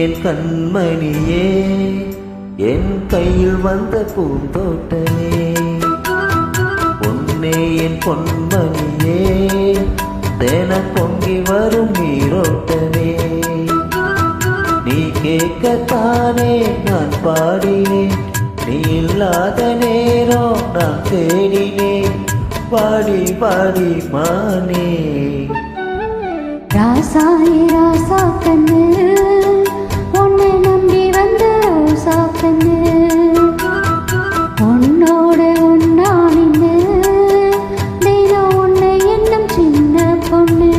என் கண்மணியே, என் கையில் வந்த பூந்தோட்டமே, பொன்னே என் பொன்மணியே, தினம் பொங்கி வரும் நீரோட்டமே, நீ கேட்கத்தானே நான் பாடினேன், நீ இல்லாத நேரம் நான் தேடினேன், பாடி பாடி மானே. ராசாயி ராசா கண்ணு, உன்னை நம்பி வந்த ரோசா கண்ணு, உன்னோட ஒன்னா நின்று தினம் உன்னை என்னும் சின்ன பொண்ணு.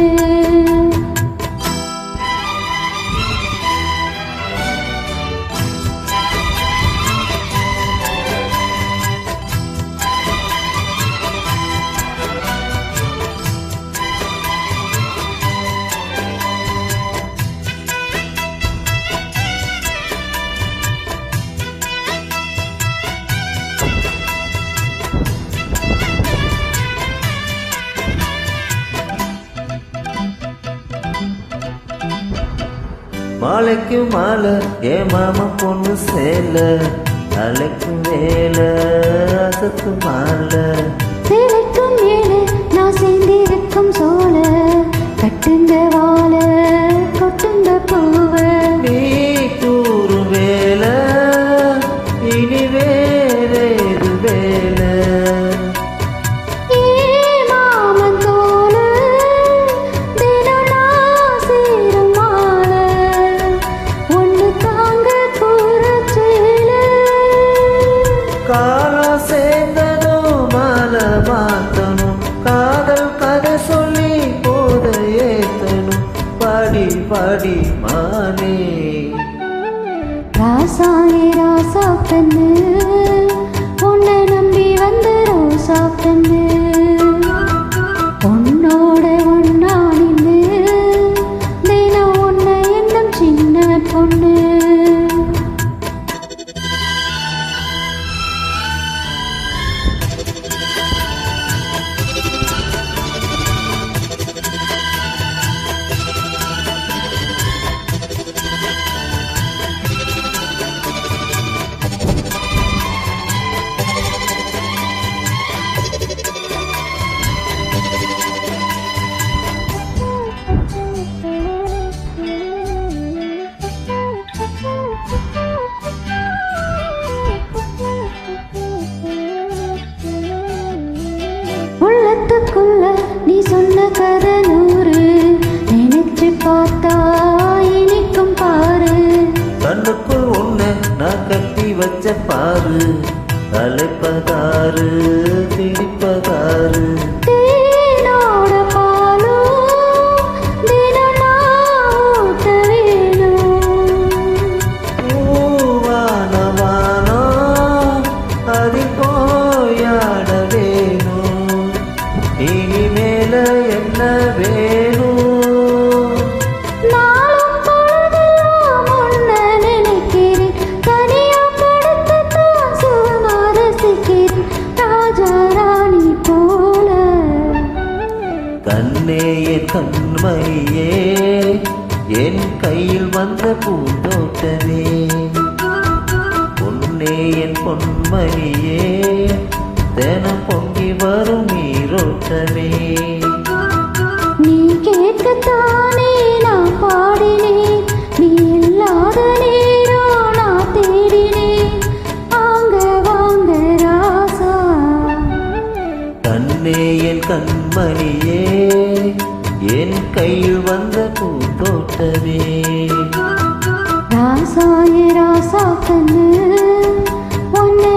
மாலைக்கு மாலை என் மாமா பொண்ணு சேல, அலைக்கும் வேலை அசத்து மாலை, சேலைக்கும் ஏழு நான் சேர்ந்திருக்கும் சோழ, கட்டுங்க வாழ கொட்டுங்க பூவ, நீ கூறும் வேலை இனி வேறேது வேலை, மாமன் தோல தினம் நான் சேரும் மாலை, ஒன்று தாங்க கூறச்சேல, காலம் சேர்ந்ததும் மாலை மாத்தணும், காதல் கதை சொல்லி போத ஏத்தணும், பாடி பாடி மானே. ராசாயி ராசா கண்ணு, உன்னை நம்பி வந்த ரோசா கண்ணு, உன்னோட ஒன்னா நின்று தினம் உன்னை என்னும் சின்ன பொண்ணு. உள்ளத்துக்குள்ள நீ சொன்ன கதை நூறு, நினைச்சு பார்த்தா இனிக்கும் பாரு, கண்ணுக்குள் உன்னை நான் கட்டி வச்ச பாரு, அழைப்பதாரு திரிப்பதாரு, தேனோட பாலும் தினம் நான் ஊட்ட வேணும், பூவானவானோ அதில் போயாட வேணும், இனிமேல என்ன வேணும், நாளும் பொழுதெல்லாம் உன்னை நினைக்கிறேன், தனியா படுத்துத்தான் சுகமா ரசிக்கிறேன், ராஜா ராணி போல. கண்ணே என் கண்மையே, என் கையில் வந்த பூந்தோட்டமே, பொன்னே என் பொன்மையே, தினம் பொங்கி வரும் நீரோட்டமே, நீ கேட்கத்தானே நான் பாடினேன், நீ இல்லாத நேரம் நான் தேடினேன், வாங்க வாங்க ராசா. கண்ணே என் கண்மணியே, என் கையில் வந்த பூந்தோட்டமே, ராசாயி ராசா கண்ணு, உன்னை